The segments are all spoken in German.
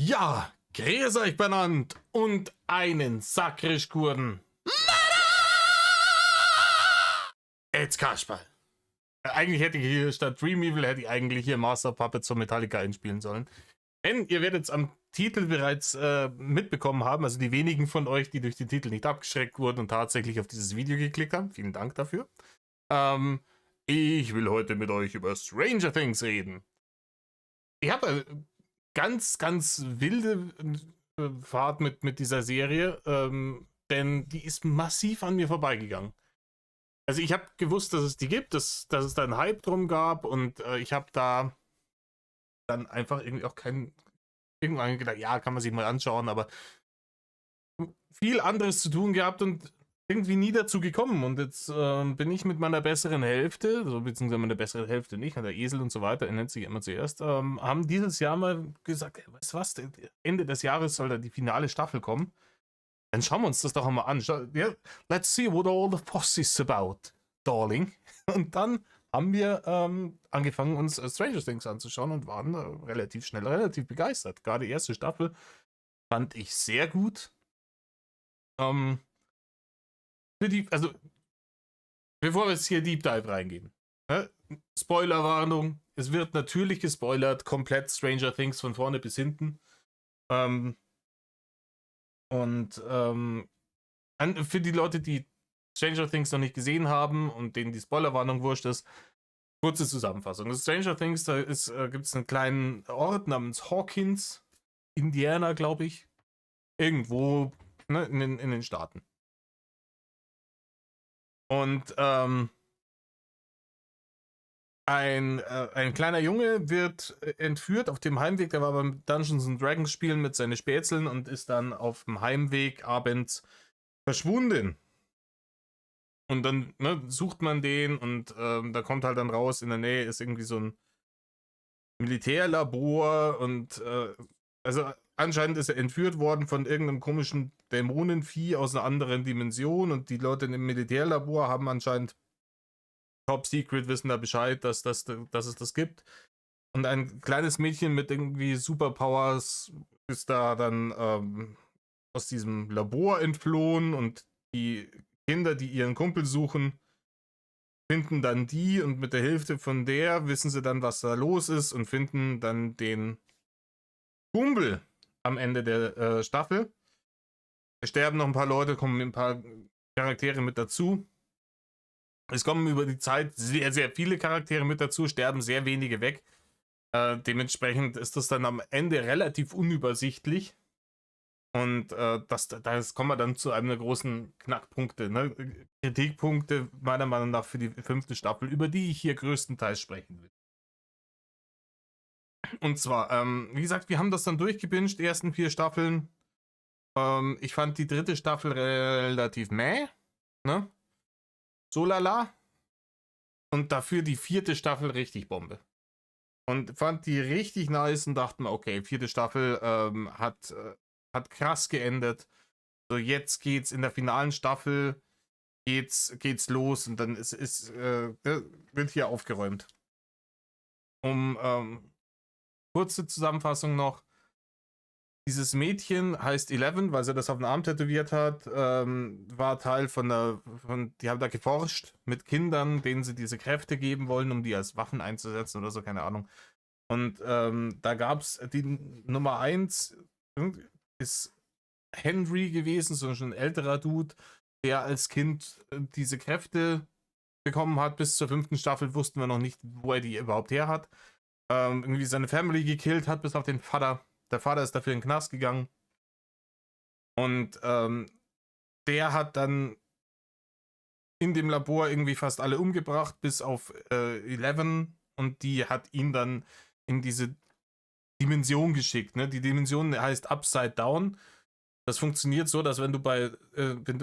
Ja, grüß euch benannt und einen Sakrischkurden. Jetzt Kasperl. Eigentlich hätte ich hier statt Dream Evil hätte ich eigentlich hier Master Puppets von Metallica einspielen sollen. Denn ihr werdet es am Titel bereits mitbekommen haben, also die wenigen von euch, die durch den Titel nicht abgeschreckt wurden und tatsächlich auf dieses Video geklickt haben. Vielen Dank dafür. Ich will heute mit euch über Stranger Things reden. Ich habe eine ganz, ganz wilde Fahrt mit dieser Serie, denn die ist massiv an mir vorbeigegangen. Also ich habe gewusst, dass es die gibt, dass es da einen Hype drum gab und ich habe da dann einfach irgendwie auch irgendwann gedacht, ja, kann man sich mal anschauen, aber viel anderes zu tun gehabt und irgendwie nie dazu gekommen. Und jetzt bin ich mit meiner besseren Hälfte, so beziehungsweise meine bessere Hälfte nicht, der Esel und so weiter, er nennt sich immer zuerst, haben dieses Jahr mal gesagt, ey, weißt du was, Ende des Jahres soll da die finale Staffel kommen. Dann schauen wir uns das doch einmal an. Yeah, let's see what all the fuss is about, darling. Und dann haben wir angefangen, uns Stranger Things anzuschauen und waren relativ schnell relativ begeistert. Gerade die erste Staffel fand ich sehr gut. Also, bevor wir jetzt hier Deep Dive reingehen, ne? Spoilerwarnung, es wird natürlich gespoilert, komplett Stranger Things von vorne bis hinten. Für die Leute, die Stranger Things noch nicht gesehen haben und denen die Spoilerwarnung wurscht ist, kurze Zusammenfassung. Das Stranger Things, da gibt es einen kleinen Ort namens Hawkins, Indiana, glaube ich. Irgendwo, ne, in den Staaten. Und ein kleiner Junge wird entführt auf dem Heimweg. Der war beim Dungeons and Dragons spielen mit seinen Spätzeln und ist dann auf dem Heimweg abends verschwunden. Und dann sucht man den und da kommt halt dann raus, in der Nähe ist irgendwie so ein Militärlabor und also anscheinend ist er entführt worden von irgendeinem komischen Dämonenvieh aus einer anderen Dimension und die Leute im Militärlabor haben anscheinend Top Secret, wissen da Bescheid, dass es das gibt. Und ein kleines Mädchen mit irgendwie Superpowers ist da dann aus diesem Labor entflohen und die Kinder, die ihren Kumpel suchen, finden dann die und mit der Hilfe von der wissen sie dann, was da los ist und finden dann den Kumpel am Ende der Staffel. Es sterben noch ein paar Leute, kommen ein paar Charaktere mit dazu. Es kommen über die Zeit sehr, sehr viele Charaktere mit dazu, sterben sehr wenige weg. Dementsprechend ist das dann am Ende relativ unübersichtlich. Und das kommen wir dann zu einem der großen Knackpunkte, ne? Kritikpunkte meiner Meinung nach für die 5. Staffel, über die ich hier größtenteils sprechen will. Und zwar, wie gesagt, wir haben das dann durchgebinged, die ersten 4 Staffeln. Ich fand die 3. Staffel relativ mäh, ne? So lala. Und dafür die 4. Staffel richtig Bombe. Und fand die richtig nice und dachte mir, okay, 4. Staffel hat krass geendet. So, jetzt geht's in der finalen Staffel, geht's los und dann wird hier aufgeräumt. Kurze Zusammenfassung noch. Dieses Mädchen heißt Eleven, weil sie das auf den Arm tätowiert hat, war Teil die haben da geforscht mit Kindern, denen sie diese Kräfte geben wollen, um die als Waffen einzusetzen oder so, keine Ahnung. Und da gab es die Nummer 1, ist Henry gewesen, so ein älterer Dude, der als Kind diese Kräfte bekommen hat. Bis zur 5. Staffel wussten wir noch nicht, wo er die überhaupt her hat. Irgendwie seine Family gekillt hat, bis auf den Vater. Der Vater ist dafür in den Knast gegangen. Und der hat dann in dem Labor irgendwie fast alle umgebracht, bis auf Eleven. Und die hat ihn dann in diese Dimension geschickt. Ne? Die Dimension heißt Upside Down. Das funktioniert so, dass wenn du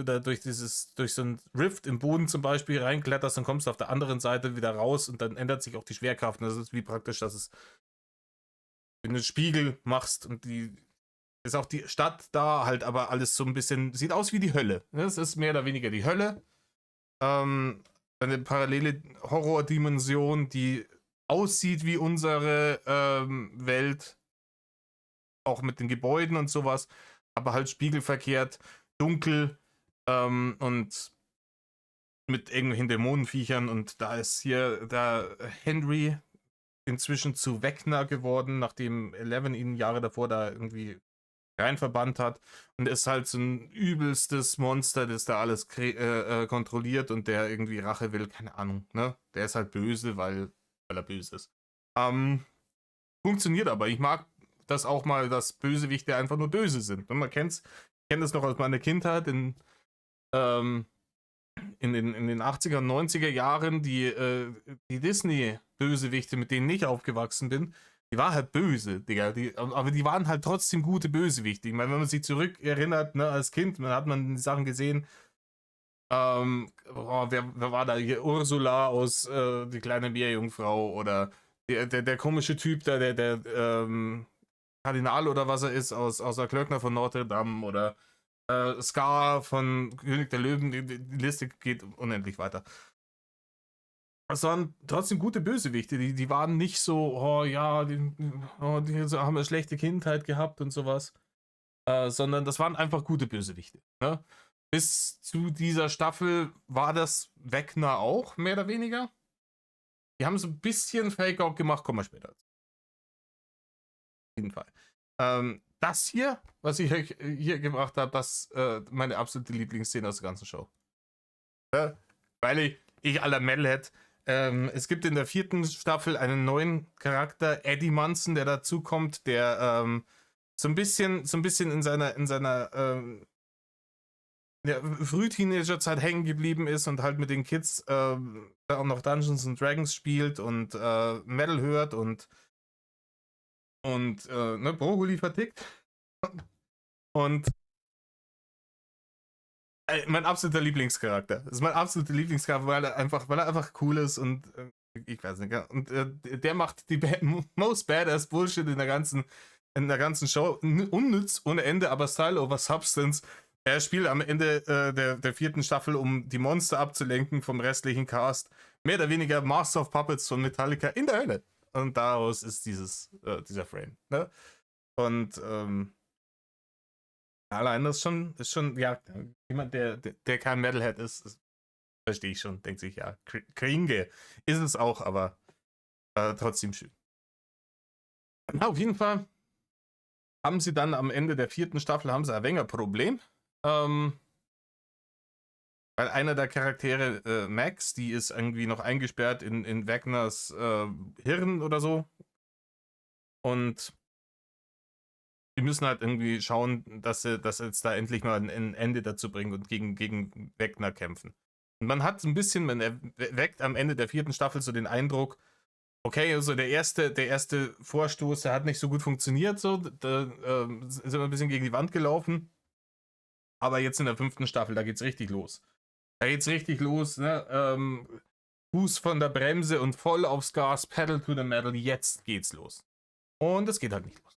da durch so ein Rift im Boden zum Beispiel reinkletterst, dann kommst du auf der anderen Seite wieder raus und dann ändert sich auch die Schwerkraft. Und das ist wie praktisch, wenn du einen Spiegel machst und ist auch die Stadt da halt, aber alles so ein bisschen, sieht aus wie die Hölle. Das ist mehr oder weniger die Hölle. Eine parallele Horrordimension, die aussieht wie unsere Welt. auch mit den Gebäuden und sowas, aber halt spiegelverkehrt, dunkel und mit irgendwelchen Dämonenviechern. Und da ist hier der Henry inzwischen zu Vecna geworden, nachdem Eleven ihn Jahre davor da irgendwie rein verbannt hat, und ist halt so ein übelstes Monster, das da alles kontrolliert und der irgendwie Rache will, keine Ahnung, ne? Der ist halt böse, weil er böse ist. Funktioniert aber. Ich mag das auch mal, dass Bösewichte einfach nur böse sind. Und man kennt das noch aus meiner Kindheit ähm, in den 80er und 90er Jahren, die Disney-Bösewichte, mit denen ich aufgewachsen bin, die waren halt böse, Digga. Aber die waren halt trotzdem gute Bösewichte. Ich meine, wenn man sich zurückerinnert, ne, als Kind, dann hat man die Sachen gesehen. Wer war da hier? Ursula aus Die kleine Meerjungfrau oder der komische Typ da, der Kardinal oder was er ist, aus der Glöckner von Notre Dame oder Scar von König der Löwen, die Liste geht unendlich weiter. Es waren trotzdem gute Bösewichte, die waren nicht so, oh ja, die haben eine schlechte Kindheit gehabt und sowas, sondern das waren einfach gute Bösewichte. Ne? Bis zu dieser Staffel war das Vecna auch, mehr oder weniger. Die haben so ein bisschen Fake-Out gemacht, kommen wir später. Auf jeden Fall. Das hier, was ich euch hier gemacht habe, das meine absolute Lieblingsszene aus der ganzen Show. Weil ich aller Metalhead. Es gibt in der 4. Staffel einen neuen Charakter, Eddie Munson, der dazukommt, der so ein bisschen in seiner Frühteenager-Zeit hängen geblieben ist und halt mit den Kids auch noch Dungeons and Dragons spielt und Metal hört und ne, Brokkoli vertickt. Und mein absoluter Lieblingscharakter. Das ist mein absoluter Lieblingscharakter, weil er einfach cool ist und ich weiß nicht. Ja. Und der macht die most badass Bullshit in der ganzen Show. Unnütz ohne Ende, aber Style over Substance. Er spielt am Ende der 4. Staffel, um die Monster abzulenken vom restlichen Cast, mehr oder weniger Master of Puppets von Metallica in der Hölle. Und daraus ist dieser Frame. Ne? Und allein das ist schon, ja, jemand, der kein Metalhead ist, verstehe ich schon, denkt sich, ja, Kringe ist es auch, aber trotzdem schön. Na, auf jeden Fall haben sie dann am Ende der 4. Staffel haben sie ein wenig ein Problem. Weil einer der Charaktere, Max, die ist irgendwie noch eingesperrt in Wagners Hirn oder so. Und die müssen halt irgendwie schauen, dass sie jetzt da endlich mal ein Ende dazu bringen und gegen Wegner kämpfen. Und man hat so ein bisschen, man erweckt am Ende der 4. Staffel so den Eindruck, okay, also der erste Vorstoß, der hat nicht so gut funktioniert, so, da sind wir ein bisschen gegen die Wand gelaufen. Aber jetzt in der 5. Staffel, da geht's richtig los. Da geht's richtig los, ne? Fuß von der Bremse und voll aufs Gas, Pedal to the Metal, jetzt geht's los. Und es geht halt nicht los.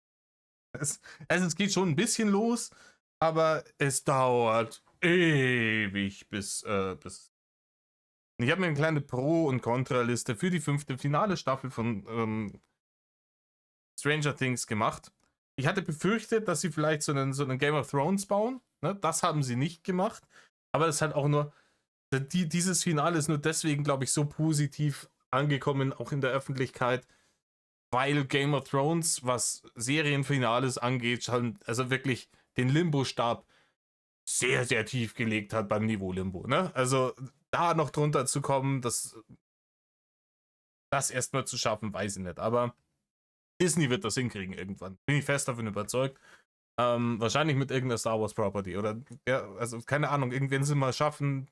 Es geht schon ein bisschen los, aber es dauert ewig bis. Ich habe mir eine kleine Pro- und Kontraliste für die 5. finale Staffel von Stranger Things gemacht. Ich hatte befürchtet, dass sie vielleicht so einen Game of Thrones bauen. Ne? Das haben sie nicht gemacht. Aber das hat auch nur. Dieses Finale ist nur deswegen, glaube ich, so positiv angekommen, auch in der Öffentlichkeit, weil Game of Thrones, was Serienfinales angeht, schon, also wirklich den Limbo-Stab sehr, sehr tief gelegt hat beim Niveau Limbo. Ne? Also da noch drunter zu kommen, das erstmal zu schaffen, weiß ich nicht. Aber Disney wird das hinkriegen irgendwann. Bin ich fest davon überzeugt. Wahrscheinlich mit irgendeiner Star Wars Property. Oder, ja, also keine Ahnung, irgendwann sie mal schaffen,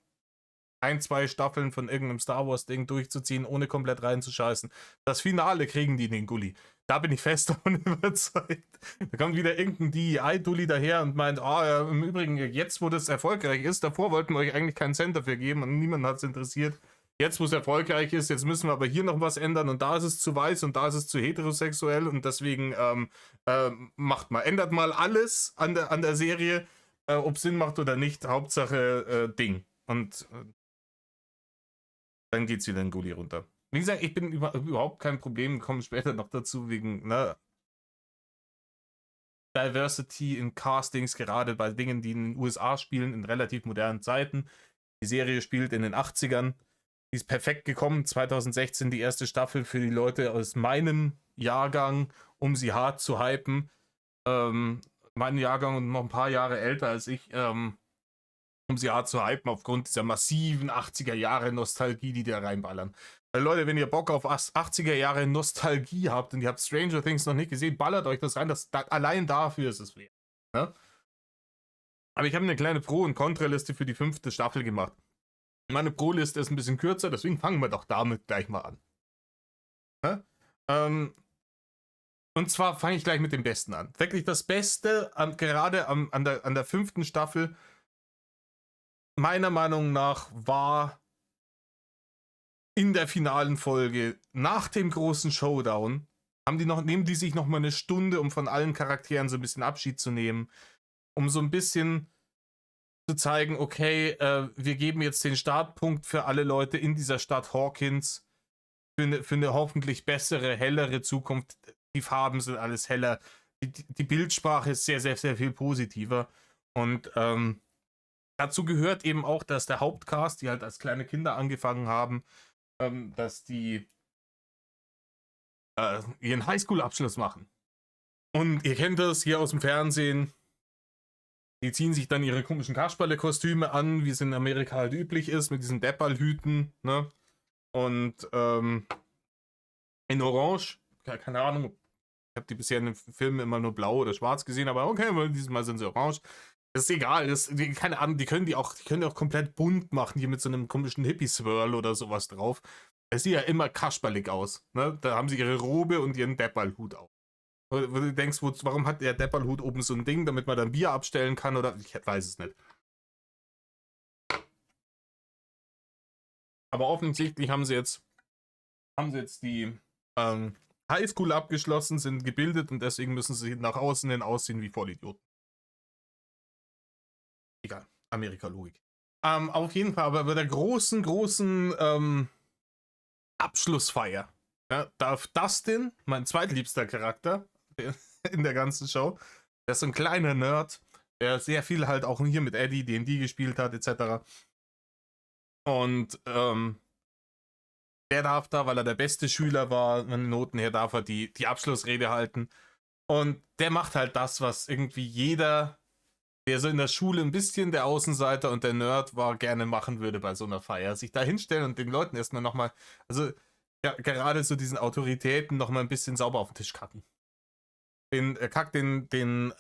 2 Staffeln von irgendeinem Star Wars-Ding durchzuziehen, ohne komplett reinzuscheißen. Das Finale kriegen die in den Gully. Da bin ich fest davon überzeugt. Da kommt wieder irgendein DEI-Dulli daher und meint, ja, im Übrigen, jetzt, wo das erfolgreich ist, davor wollten wir euch eigentlich keinen Cent dafür geben und niemand hat es interessiert. Jetzt, wo es erfolgreich ist, jetzt müssen wir aber hier noch was ändern und da ist es zu weiß und da ist es zu heterosexuell und deswegen ändert mal alles an der Serie, ob Sinn macht oder nicht, Hauptsache Ding. Und dann geht's wieder in Gully runter. Wie gesagt, ich bin überhaupt kein Problem, kommen später noch dazu, wegen, ne, Diversity in Castings, gerade bei Dingen, die in den USA spielen, in relativ modernen Zeiten. Die Serie spielt in den 80ern. Die ist perfekt gekommen. 2016 die erste Staffel für die Leute aus meinem Jahrgang, um sie hart zu hypen. Mein Jahrgang und noch ein paar Jahre älter als ich, um sie hart zu hypen, aufgrund dieser massiven 80er Jahre Nostalgie, die da reinballern. Weil Leute, wenn ihr Bock auf 80er Jahre Nostalgie habt und ihr habt Stranger Things noch nicht gesehen, ballert euch das rein. Allein dafür ist es wert. Ne? Aber ich habe eine kleine Pro- und Kontraliste für die 5. Staffel gemacht. Meine Pro-Liste ist ein bisschen kürzer, deswegen fangen wir doch damit gleich mal an. Ne? Und zwar fange ich gleich mit dem Besten an. Wirklich das Beste, gerade an der 5. Staffel, meiner Meinung nach, war in der finalen Folge, nach dem großen Showdown, nehmen die sich noch mal eine Stunde, um von allen Charakteren so ein bisschen Abschied zu nehmen, um so ein bisschen zu zeigen, okay, wir geben jetzt den Startpunkt für alle Leute in dieser Stadt Hawkins für eine hoffentlich bessere, hellere Zukunft. Die Farben sind alles heller, die Bildsprache ist sehr, sehr, sehr viel positiver und dazu gehört eben auch, dass der Hauptcast, die halt als kleine Kinder angefangen haben, dass die ihren Highschool-Abschluss machen. Und ihr kennt das hier aus dem Fernsehen. Die ziehen sich dann ihre komischen Kasperle-Kostüme an, wie es in Amerika halt üblich ist, mit diesen Deppal-Hüten, ne? Und in Orange, keine Ahnung, ich habe die bisher in den Filmen immer nur blau oder schwarz gesehen, aber okay, dieses Mal sind sie orange. Das ist egal, keine Ahnung, die können auch komplett bunt machen, hier mit so einem komischen Hippie-Swirl oder sowas drauf. Es sieht ja immer kasperlig aus, ne? Da haben sie ihre Robe und ihren Deppal-Hut auf. Wo du denkst, warum hat der Deppal-Hut oben so ein Ding, damit man dann Bier abstellen kann oder ich weiß es nicht. Aber offensichtlich haben sie jetzt die Highschool abgeschlossen, sind gebildet und deswegen müssen sie nach außen hin aussehen wie Vollidioten. Egal, Amerika-Logik. Auf jeden Fall, aber bei der großen Abschlussfeier, ja, darf Dustin, mein zweitliebster Charakter in der ganzen Show, der ist so ein kleiner Nerd, der sehr viel halt auch hier mit Eddie D&D gespielt hat, etc. Und der darf da, weil er der beste Schüler war, von den Noten her darf er die Abschlussrede halten. Und der macht halt das, was irgendwie jeder, der so in der Schule ein bisschen der Außenseiter und der Nerd war, gerne machen würde bei so einer Feier. Sich da hinstellen und den Leuten erstmal nochmal, also ja, gerade so diesen Autoritäten nochmal ein bisschen sauber auf den Tisch kacken. Er kackt den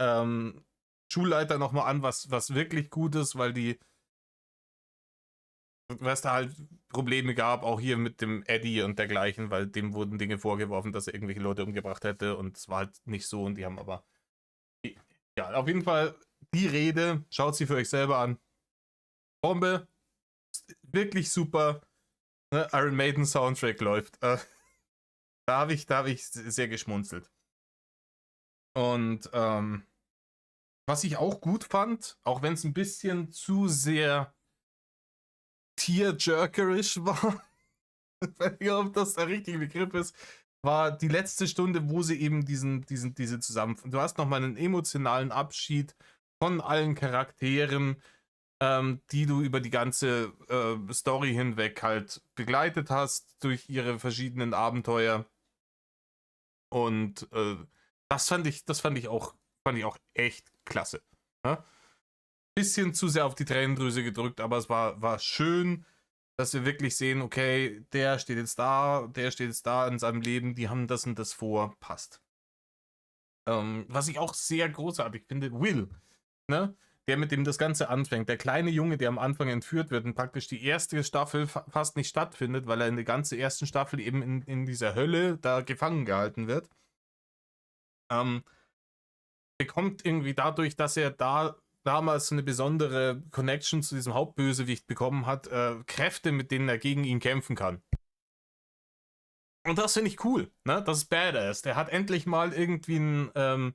Schulleiter nochmal an, was wirklich gut ist, weil es da halt Probleme gab, auch hier mit dem Eddie und dergleichen, weil dem wurden Dinge vorgeworfen, dass er irgendwelche Leute umgebracht hätte und es war halt nicht so und die haben aber ja, auf jeden Fall die Rede, schaut sie für euch selber an. Bombe, wirklich super. Ne? Iron Maiden Soundtrack läuft. Da habe ich sehr geschmunzelt. Und was ich auch gut fand, auch wenn es ein bisschen zu sehr tearjerkerisch war, ich weiß nicht, ob das der richtige Begriff ist, war die letzte Stunde, wo sie eben diese zusammen. Du hast nochmal einen emotionalen Abschied von allen Charakteren, die du über die ganze Story hinweg halt begleitet hast durch ihre verschiedenen Abenteuer. Und das fand ich auch echt klasse. Ja? Bisschen zu sehr auf die Tränendrüse gedrückt, aber es war schön, dass wir wirklich sehen, okay, der steht jetzt da in seinem Leben, die haben das und das vor, passt. Was ich auch sehr großartig finde, Will, ne? Der mit dem das Ganze anfängt. Der kleine Junge, der am Anfang entführt wird und praktisch die erste Staffel fast nicht stattfindet, weil er in der ganzen ersten Staffel eben in dieser Hölle da gefangen gehalten wird. Bekommt irgendwie dadurch, dass er damals so eine besondere Connection zu diesem Hauptbösewicht bekommen hat, Kräfte, mit denen er gegen ihn kämpfen kann. Und das finde ich cool, ne? Das ist badass. Der hat endlich mal irgendwie ein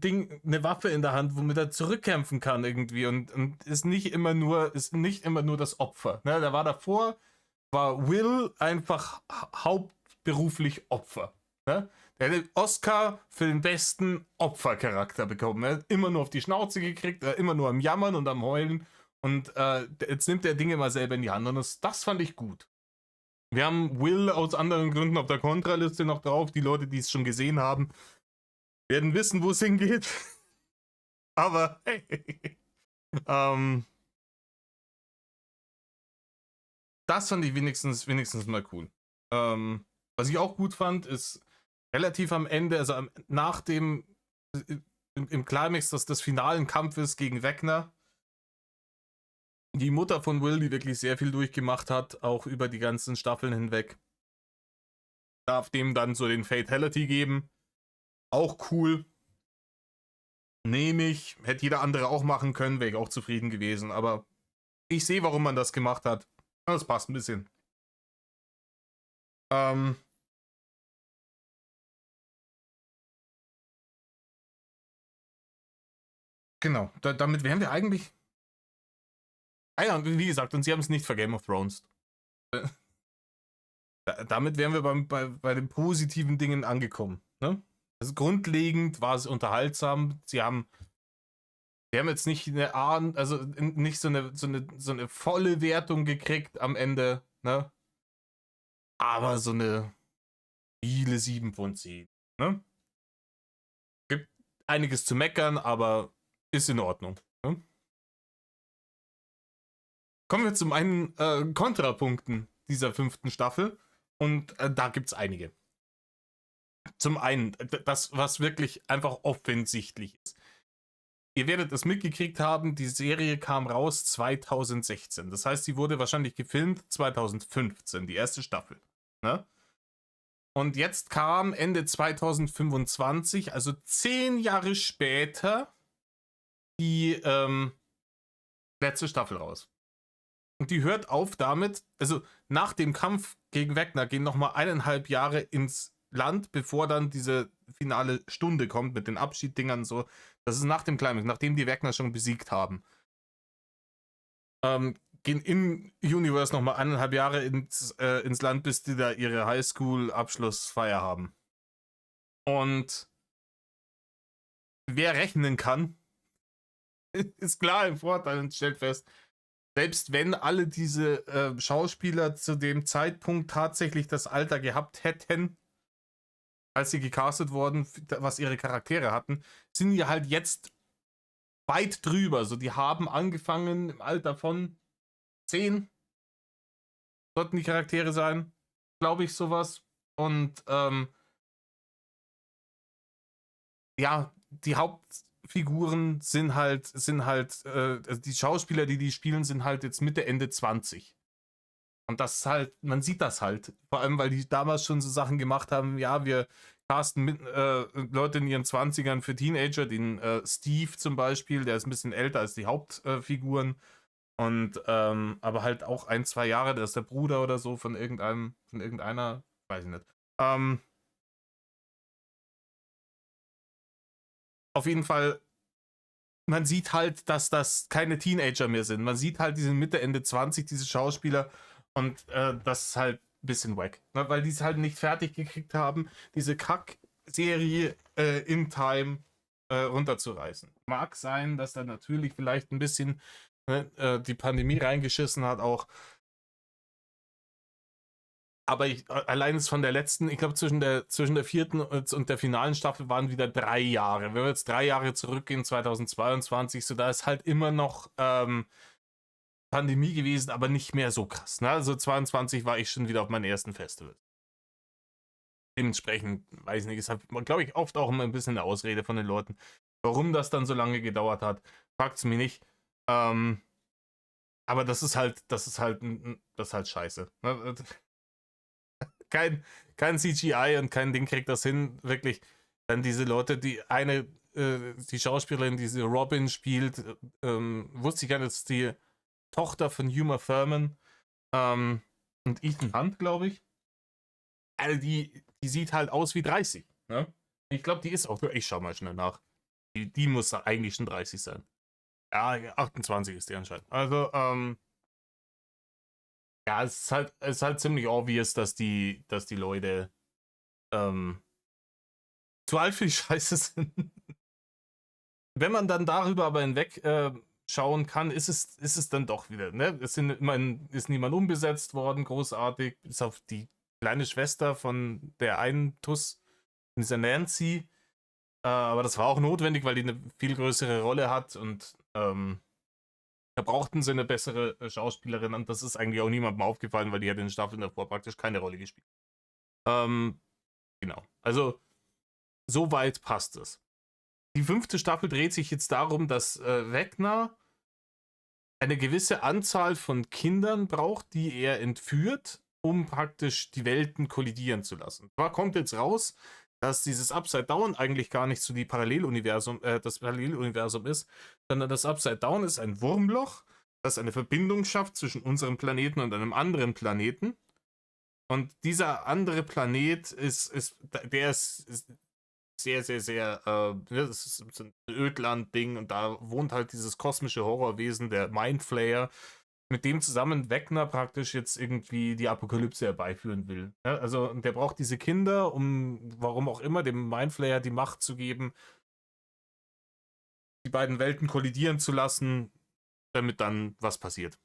Ding, eine Waffe in der Hand, womit er zurückkämpfen kann irgendwie und ist nicht immer nur das Opfer. Ne? War Will einfach hauptberuflich Opfer. Ne? Der hätte Oscar für den besten Opfercharakter bekommen. Er hat immer nur auf die Schnauze gekriegt, immer nur am Jammern und am Heulen. Und jetzt nimmt er Dinge mal selber in die Hand. Und das fand ich gut. Wir haben Will aus anderen Gründen auf der Kontraliste noch drauf. Die Leute, die es schon gesehen haben, werden wissen, wo es hingeht. Aber hey. Das fand ich wenigstens mal cool. Was ich auch gut fand, ist relativ am Ende, also nach dem im Climax des finalen Kampfes gegen Vecna, die Mutter von Will, die wirklich sehr viel durchgemacht hat, auch über die ganzen Staffeln hinweg, darf dem dann so den Fatality geben. Auch cool. Nehme ich. Hätte jeder andere auch machen können, wäre ich auch zufrieden gewesen. Aber ich sehe, warum man das gemacht hat. Das passt ein bisschen. Genau. Damit wären wir eigentlich. Ah ja, wie gesagt, und sie haben es nicht für Game of Thrones. Damit wären wir bei den positiven Dingen angekommen. Ne? Also grundlegend war es unterhaltsam. Sie haben jetzt nicht eine also nicht so eine volle Wertung gekriegt am Ende, ne? Aber so eine viele 7 von 10. Ne? Gibt einiges zu meckern, aber ist in Ordnung. Ne? Kommen wir zu meinen Kontrapunkten dieser 5. Staffel. Und da gibt es einige. Zum einen, das, was wirklich einfach offensichtlich ist. Ihr werdet es mitgekriegt haben, die Serie kam raus 2016. Das heißt, sie wurde wahrscheinlich gefilmt 2015, die erste Staffel. Ne? Und jetzt kam Ende 2025, also 10 Jahre später, die letzte Staffel raus. Und die hört auf damit, also nach dem Kampf gegen Vecna gehen nochmal 1,5 Jahre ins Land, bevor dann diese finale Stunde kommt mit den Abschieddingern und so. Das ist nach dem Climax, nachdem die Vecna schon besiegt haben. Gehen in Universe nochmal 1,5 Jahre ins Land, bis die da ihre Highschool-Abschlussfeier haben. Und wer rechnen kann, ist klar im Vorteil und stellt fest, selbst wenn alle diese Schauspieler zu dem Zeitpunkt tatsächlich das Alter gehabt hätten, als sie gecastet wurden, was ihre Charaktere hatten, sind die halt jetzt weit drüber. So, die haben angefangen im Alter von 10, sollten die Charaktere sein, glaube ich, sowas. Und ja, die Hauptfiguren sind halt also die Schauspieler, die spielen, sind halt jetzt Mitte, Ende 20. Und das ist halt, man sieht das halt. Vor allem, weil die damals schon so Sachen gemacht haben, ja, wir casten Leute in ihren 20ern für Teenager, den Steve zum Beispiel, der ist ein bisschen älter als die Hauptfiguren. Und aber halt auch 1, 2 Jahre, der ist der Bruder oder so von irgendeiner, weiß ich nicht. Auf jeden Fall, man sieht halt, dass das keine Teenager mehr sind. Man sieht halt, die sind Mitte, Ende 20, diese Schauspieler. Und das ist halt ein bisschen wack. Ne? Weil die es halt nicht fertig gekriegt haben, diese Kack-Serie in Time runterzureißen. Mag sein, dass da natürlich vielleicht ein bisschen die Pandemie reingeschissen hat auch. Aber allein ist von der letzten, ich glaube zwischen der 4. und der finalen Staffel waren wieder 3 Jahre. Wenn wir jetzt 3 Jahre zurückgehen, 2022, so da ist halt immer noch Pandemie gewesen, aber nicht mehr so krass. Ne? Also 22 war ich schon wieder auf meinen ersten Festival. Dementsprechend, weiß nicht, ist halt, glaube ich, oft auch immer ein bisschen eine Ausrede von den Leuten. Warum das dann so lange gedauert hat, fragt es mich nicht. Aber das ist halt scheiße. Ne? Kein CGI und kein Ding kriegt das hin, wirklich. Dann diese Leute, die Schauspielerin, die sie Robin spielt, wusste ich gar nicht, das ist die Tochter von Uma Thurman und Ethan Hunt, glaube ich. Also die sieht halt aus wie 30. Ne? Ich glaube, die ist auch, ich schau mal schnell nach. Die muss eigentlich schon 30 sein. Ja, 28 ist die anscheinend. Also, ja, es ist halt ziemlich obvious, dass die Leute alt für die Scheiße sind. Wenn man dann darüber aber hinweg schauen kann, ist es dann doch wieder, ne? Ist niemand umbesetzt worden, großartig, bis auf die kleine Schwester von der einen Tuss, dieser Nancy. Aber das war auch notwendig, weil die eine viel größere Rolle hat und da brauchten sie eine bessere Schauspielerin und das ist eigentlich auch niemandem aufgefallen, weil die hat in den Staffeln davor praktisch keine Rolle gespielt. Genau. Also, soweit passt es. Die 5. Staffel dreht sich jetzt darum, dass Vecna eine gewisse Anzahl von Kindern braucht, die er entführt, um praktisch die Welten kollidieren zu lassen. Zwar kommt jetzt raus, dass dieses Upside Down eigentlich gar nicht so das Paralleluniversum ist, sondern das Upside Down ist ein Wurmloch, das eine Verbindung schafft zwischen unserem Planeten und einem anderen Planeten. Und dieser andere Planet ist sehr, sehr, sehr, das ist so ein Ödland-Ding und da wohnt halt dieses kosmische Horrorwesen, der Mindflayer, mit dem zusammen Vecna praktisch jetzt irgendwie die Apokalypse herbeiführen will. Ja, also der braucht diese Kinder, um, warum auch immer, dem Mindflayer die Macht zu geben, die beiden Welten kollidieren zu lassen, damit dann was passiert.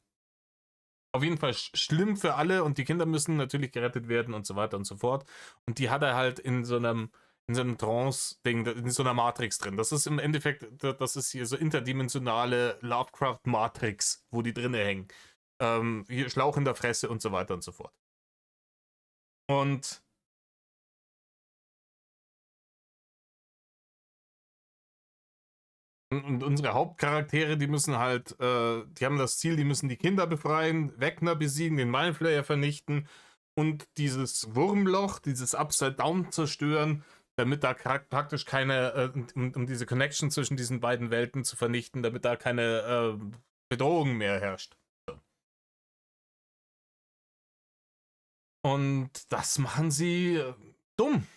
Auf jeden Fall schlimm für alle und die Kinder müssen natürlich gerettet werden und so weiter und so fort. Und die hat er halt in so einem Trance-Ding, in so einer Matrix drin. Das ist im Endeffekt, das ist hier so interdimensionale Lovecraft-Matrix, wo die drinne hängen. Hier Schlauch in der Fresse und so weiter und so fort. Und unsere Hauptcharaktere, die müssen halt, die haben das Ziel, die müssen die Kinder befreien, Vecna besiegen, den Mindflayer vernichten und dieses Wurmloch, dieses Upside Down zerstören, damit da praktisch keine, um diese Connection zwischen diesen beiden Welten zu vernichten, damit da keine Bedrohung mehr herrscht. Und das machen sie dumm.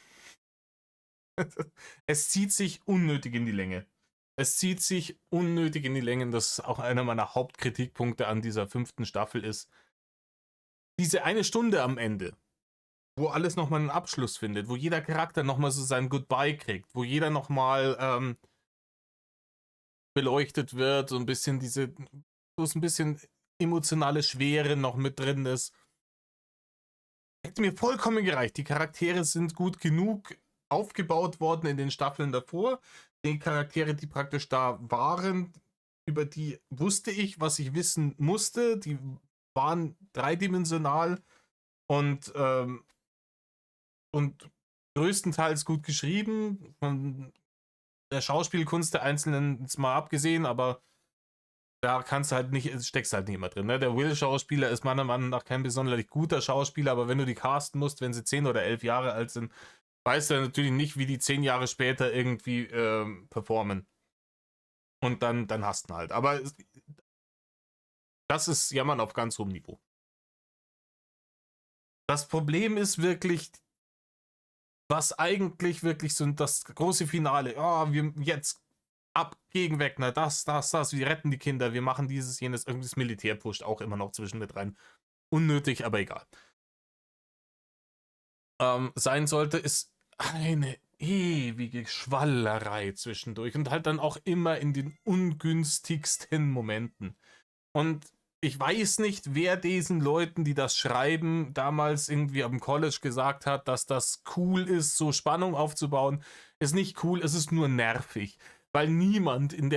Es zieht sich unnötig in die Länge. Es zieht sich unnötig in die Länge. Das ist auch einer meiner Hauptkritikpunkte an dieser 5. Staffel ist. Diese eine Stunde am Ende, wo alles nochmal einen Abschluss findet, wo jeder Charakter nochmal so sein Goodbye kriegt, wo jeder nochmal beleuchtet wird, so ein bisschen wo es ein bisschen emotionale Schwere noch mit drin ist. Hätte mir vollkommen gereicht. Die Charaktere sind gut genug aufgebaut worden in den Staffeln davor. Die Charaktere, die praktisch da waren, über die wusste ich, was ich wissen musste. Die waren dreidimensional und größtenteils gut geschrieben. Von der Schauspielkunst der Einzelnen ist mal abgesehen, aber da kannst du halt nicht, steckst halt nicht immer drin. Ne? Der Will-Schauspieler ist meiner Meinung nach kein besonders guter Schauspieler, aber wenn du die casten musst, wenn sie 10 oder 11 Jahre alt sind, weißt du natürlich nicht, wie die 10 Jahre später irgendwie performen. Und dann hast du ihn halt. Aber das ist Jammern auf ganz hohem Niveau. Das Problem ist wirklich, was eigentlich wirklich so das große Finale, oh, wir jetzt ab gegen Wegner, das, wir retten die Kinder, wir machen dieses, jenes, irgendwie das Militär pusht auch immer noch zwischen mit rein. Unnötig, aber egal. Sein sollte, ist eine ewige Schwallerei zwischendurch und halt dann auch immer in den ungünstigsten Momenten. Und ich weiß nicht, wer diesen Leuten, die das schreiben, damals irgendwie am College gesagt hat, dass das cool ist, so Spannung aufzubauen. Ist nicht cool, es ist nur nervig. Weil niemand in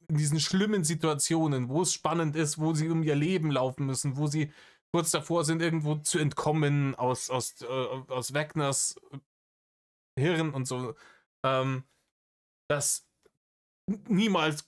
diesen schlimmen Situationen, wo es spannend ist, wo sie um ihr Leben laufen müssen, wo sie kurz davor sind, irgendwo zu entkommen aus Wegners Hirn und so, dass niemals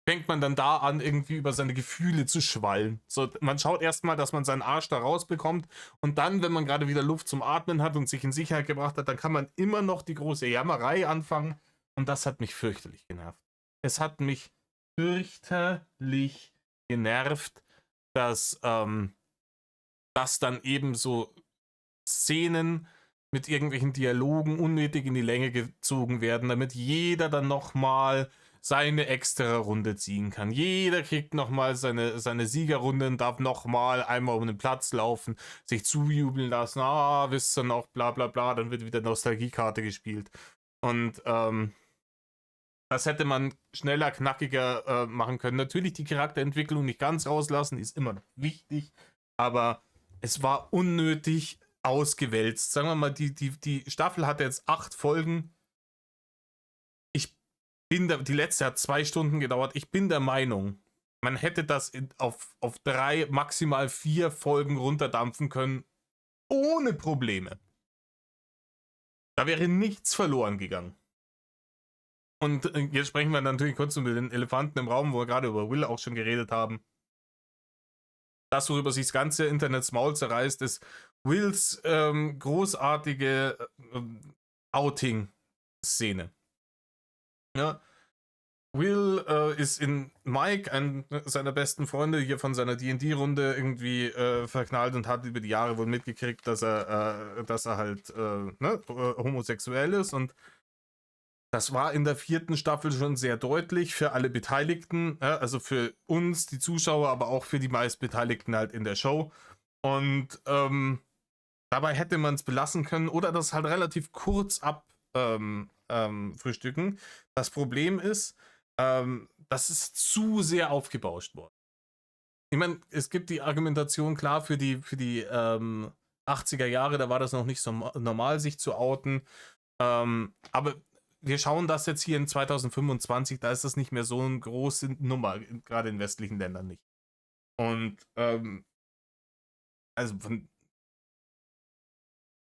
fängt man dann da an, irgendwie über seine Gefühle zu schwallen. So, man schaut erstmal, dass man seinen Arsch da rausbekommt und dann, wenn man gerade wieder Luft zum Atmen hat und sich in Sicherheit gebracht hat, dann kann man immer noch die große Jammerei anfangen und das hat mich fürchterlich genervt. Es hat mich fürchterlich genervt, dass dann eben so Szenen mit irgendwelchen Dialogen unnötig in die Länge gezogen werden, damit jeder dann nochmal seine extra Runde ziehen kann. Jeder kriegt nochmal seine Siegerrunde und darf nochmal einmal um den Platz laufen, sich zujubeln lassen, wisst ihr noch, bla bla bla, dann wird wieder Nostalgiekarte gespielt. Und das hätte man schneller, knackiger machen können. Natürlich die Charakterentwicklung nicht ganz rauslassen, die ist immer noch wichtig, aber es war unnötig ausgewälzt. Sagen wir mal, die Staffel hatte jetzt 8 Folgen. Die letzte hat 2 Stunden gedauert. Ich bin der Meinung, man hätte das auf 3, maximal 4 Folgen runterdampfen können, ohne Probleme. Da wäre nichts verloren gegangen. Und jetzt sprechen wir natürlich kurz über den Elefanten im Raum, wo wir gerade über Will auch schon geredet haben. Das, worüber sich das ganze Internets Maul zerreißt, ist Wills großartige Outing-Szene. Ja. Will ist in Mike, einen seiner besten Freunde, hier von seiner D&D-Runde irgendwie verknallt und hat über die Jahre wohl mitgekriegt, dass er halt homosexuell ist. Und das war in der 4. Staffel schon sehr deutlich für alle Beteiligten, also für uns, die Zuschauer, aber auch für die meistbeteiligten halt in der Show. Und dabei hätte man es belassen können oder das halt relativ kurz frühstücken. Das Problem ist, das ist zu sehr aufgebauscht worden. Ich meine, es gibt die Argumentation, klar, für die 80er Jahre, da war das noch nicht so normal, sich zu outen. Aber wir schauen das jetzt hier in 2025, da ist das nicht mehr so eine große Nummer, gerade in westlichen Ländern nicht. Und also von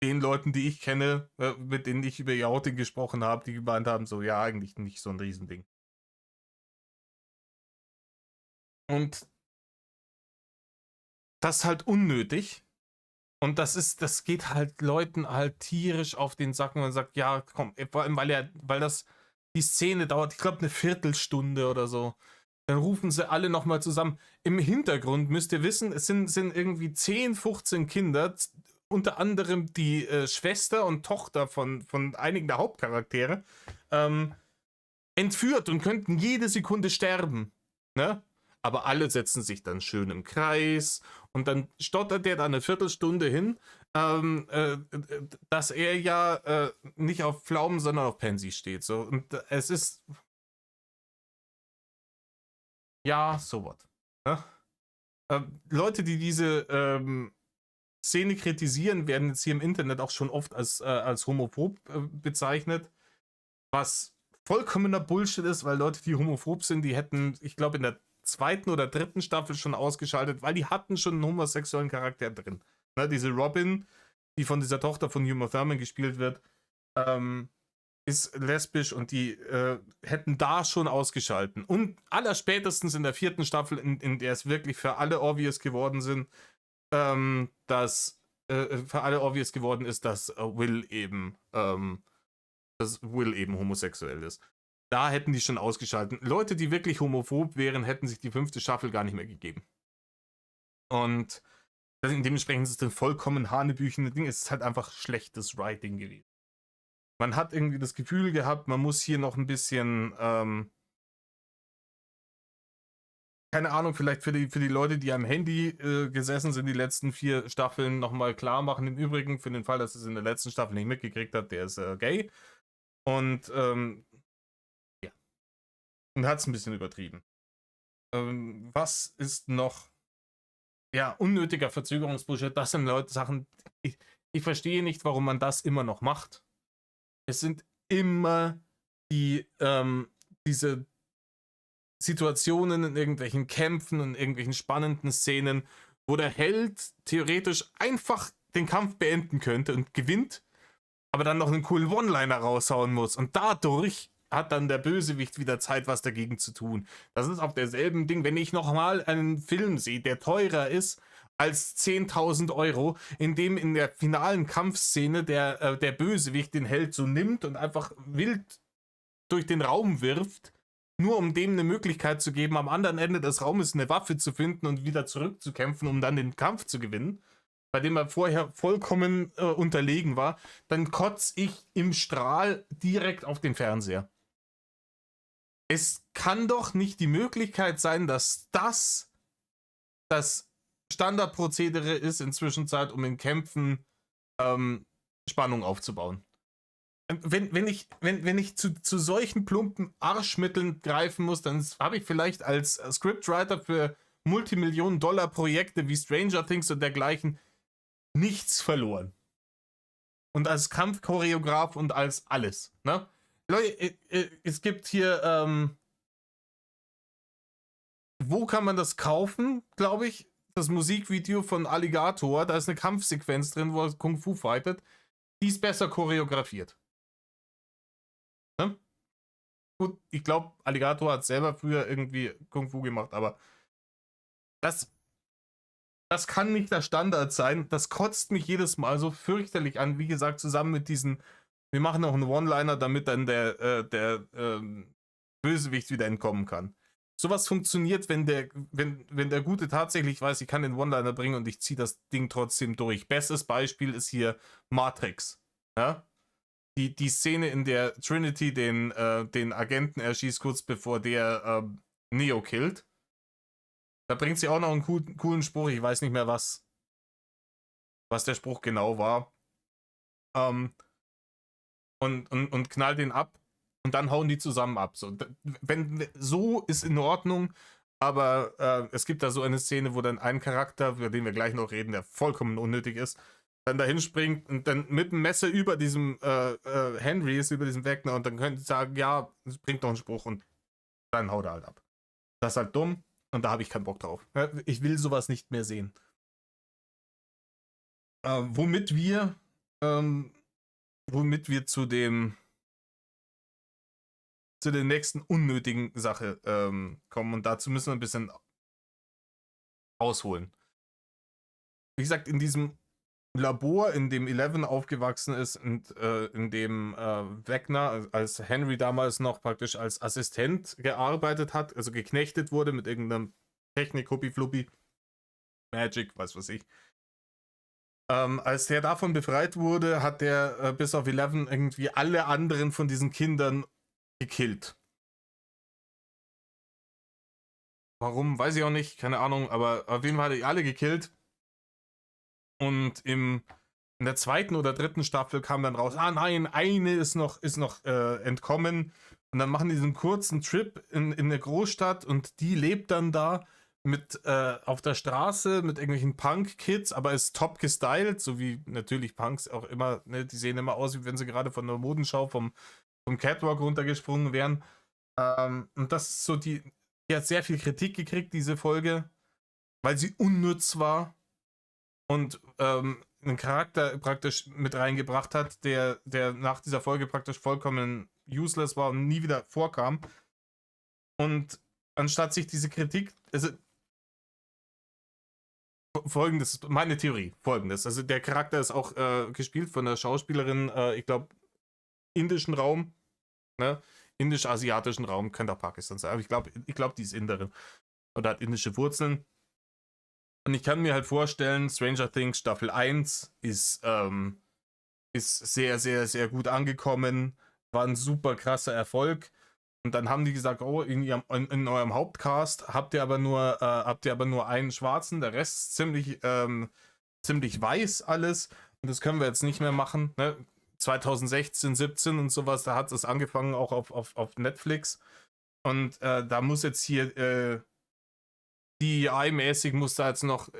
den Leuten, die ich kenne, mit denen ich über ihr Outing gesprochen habe, die gemeint haben, so, ja, eigentlich nicht so ein Riesending. Und das ist halt unnötig. Und das geht halt Leuten halt tierisch auf den Sack und man sagt, ja, komm, vor allem, weil die Szene dauert, ich glaube, eine Viertelstunde oder so. Dann rufen sie alle nochmal zusammen. Im Hintergrund müsst ihr wissen, es sind irgendwie 10, 15 Kinder, unter anderem die Schwester und Tochter von einigen der Hauptcharaktere, entführt und könnten jede Sekunde sterben. Ne? Aber alle setzen sich dann schön im Kreis und dann stottert der da eine Viertelstunde hin, dass er ja nicht auf Pflaumen, sondern auf Pansy steht. So. Und es ist. Ja, so what. Ne? Leute, die diese Szene kritisieren, werden jetzt hier im Internet auch schon oft als homophob bezeichnet, was vollkommener Bullshit ist, weil Leute, die homophob sind, die hätten, ich glaube, in der 2. oder 3. Staffel schon ausgeschaltet, weil die hatten schon einen homosexuellen Charakter drin. Ne, diese Robin, die von dieser Tochter von Uma Thurman gespielt wird, ist lesbisch und die hätten da schon ausgeschalten. Und allerspätestens in der 4. Staffel, in der es wirklich für alle obvious geworden sind, dass für alle obvious geworden ist, dass Will eben homosexuell ist. Da hätten die schon ausgeschaltet. Leute, die wirklich homophob wären, hätten sich die 5. Staffel gar nicht mehr gegeben. Und dementsprechend ist es ein vollkommen hanebüchene Ding. Es ist halt einfach schlechtes Writing gewesen. Man hat irgendwie das Gefühl gehabt, man muss hier noch ein bisschen, keine Ahnung, vielleicht für die Leute, die am Handy gesessen sind, die letzten 4 Staffeln nochmal klar machen. Im Übrigen, für den Fall, dass es in der letzten Staffel nicht mitgekriegt hat, der ist gay. Und ja. Und hat es ein bisschen übertrieben. Was ist noch? Ja, unnötiger Verzögerungsbullshit. Das sind Leute Sachen. Ich verstehe nicht, warum man das immer noch macht. Es sind immer diese Situationen in irgendwelchen Kämpfen und irgendwelchen spannenden Szenen, wo der Held theoretisch einfach den Kampf beenden könnte und gewinnt, aber dann noch einen coolen One-Liner raushauen muss. Und dadurch hat dann der Bösewicht wieder Zeit, was dagegen zu tun. Das ist auf derselben Ding, wenn ich nochmal einen Film sehe, der teurer ist als 10.000 Euro, in dem in der finalen Kampfszene der Bösewicht den Held so nimmt und einfach wild durch den Raum wirft, nur um dem eine Möglichkeit zu geben, am anderen Ende des Raumes eine Waffe zu finden und wieder zurückzukämpfen, um dann den Kampf zu gewinnen. bei dem er vorher vollkommen unterlegen war, dann kotze ich im Strahl direkt auf den Fernseher. Es kann doch nicht die Möglichkeit sein, dass das Standardprozedere ist inzwischen Zeit, um in Kämpfen Spannung aufzubauen. Wenn ich zu solchen plumpen Arschmitteln greifen muss, dann habe ich vielleicht als Scriptwriter für Multimillionen-Dollar-Projekte wie Stranger Things und dergleichen nichts verloren. Und als Kampfchoreograf und als alles. Ne? Leute, es gibt hier, wo kann man das kaufen, glaube ich? Das Musikvideo von Alligator, da ist eine Kampfsequenz drin, wo er Kung Fu fightet. Die ist besser choreografiert. Ne? Gut, ich glaube, Alligator hat selber früher irgendwie Kung Fu gemacht, aber das kann nicht der Standard sein. Das kotzt mich jedes Mal so fürchterlich an. Wie gesagt, zusammen mit diesen, wir machen noch einen One-Liner, damit dann der Bösewicht wieder entkommen kann. Sowas funktioniert, wenn der Gute tatsächlich weiß, ich kann den One-Liner bringen und ich ziehe das Ding trotzdem durch. Bestes Beispiel ist hier Matrix. Ja? Die Szene, in der Trinity den Agenten erschießt, kurz bevor der Neo killt. Da bringt sie auch noch einen coolen Spruch. Ich weiß nicht mehr, was der Spruch genau war. Und knallt den ab. Und dann hauen die zusammen ab. So ist in Ordnung. Aber es gibt da so eine Szene, wo dann ein Charakter, über den wir gleich noch reden, der vollkommen unnötig ist, dann dahin springt und dann mit dem Messer über diesem Henry ist, über diesem Wegner. Und dann können sie sagen, ja, es bringt doch einen Spruch. Und dann haut er halt ab. Das ist halt dumm. Und da habe ich keinen Bock drauf. Ich will sowas nicht mehr sehen. Womit wir zu der nächsten unnötigen Sache kommen. Und dazu müssen wir ein bisschen ausholen. Wie gesagt, in diesem Labor, in dem Eleven aufgewachsen ist und in dem Wegner als Henry damals noch praktisch als Assistent gearbeitet hat, also geknechtet wurde mit irgendeinem Technik, Huppi-Fluppi, Magic, was ich. Als der davon befreit wurde, hat der bis auf Eleven irgendwie alle anderen von diesen Kindern gekillt. Warum, weiß ich auch nicht, keine Ahnung, aber auf jeden Fall hat er die alle gekillt. Und in der zweiten oder dritten Staffel kam dann raus, nein, eine ist noch entkommen. Und dann machen die diesen kurzen Trip in eine Großstadt und die lebt dann da mit auf der Straße mit irgendwelchen Punk-Kids, aber ist top gestylt, so wie natürlich Punks auch immer, ne, die sehen immer aus, wie wenn sie gerade von der Modenschau vom Catwalk runtergesprungen wären. Und das ist so die hat sehr viel Kritik gekriegt, diese Folge, weil sie unnütz war und einen Charakter praktisch mit reingebracht hat, der nach dieser Folge praktisch vollkommen useless war und nie wieder vorkam. Und anstatt sich diese Kritik, also folgendes, meine Theorie, folgendes, also der Charakter ist auch gespielt von der Schauspielerin, ich glaube, indischen Raum, ne? Indisch-asiatischen Raum, könnte auch Pakistan sein, aber ich glaube, die ist Inderin oder hat indische Wurzeln. Und ich kann mir halt vorstellen, Stranger Things Staffel 1 ist sehr, sehr, sehr gut angekommen, war ein super krasser Erfolg. Und dann haben die gesagt, oh, in eurem Hauptcast habt ihr aber nur einen Schwarzen, der Rest ziemlich weiß alles. Und das können wir jetzt nicht mehr machen. Ne? 2016, 17 und sowas, da hat es angefangen, auch auf Netflix. Und da muss jetzt hier DEI-mäßig muss da jetzt noch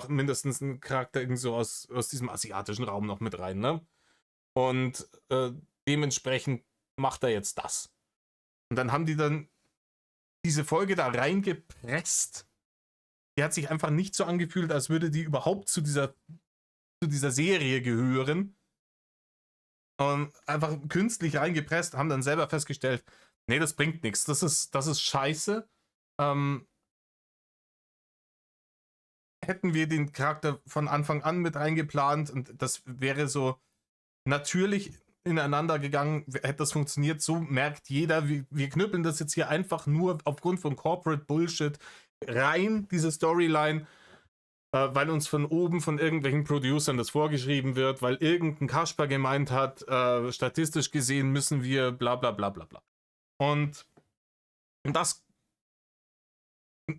mindestens ein Charakter irgendwie so aus diesem asiatischen Raum noch mit rein, ne? Und dementsprechend macht er jetzt das. Und dann haben die dann diese Folge da reingepresst. Die hat sich einfach nicht so angefühlt, als würde die überhaupt zu dieser Serie gehören. Und einfach künstlich reingepresst, haben dann selber festgestellt, nee, das bringt nichts. Das ist scheiße. Hätten wir den Charakter von Anfang an mit reingeplant und das wäre so natürlich ineinander gegangen, hätte das funktioniert, so merkt jeder, wir knüppeln das jetzt hier einfach nur aufgrund von Corporate Bullshit rein, diese Storyline, weil uns von oben von irgendwelchen Producern das vorgeschrieben wird, weil irgendein Kasper gemeint hat, statistisch gesehen müssen wir bla bla bla bla bla. Und das,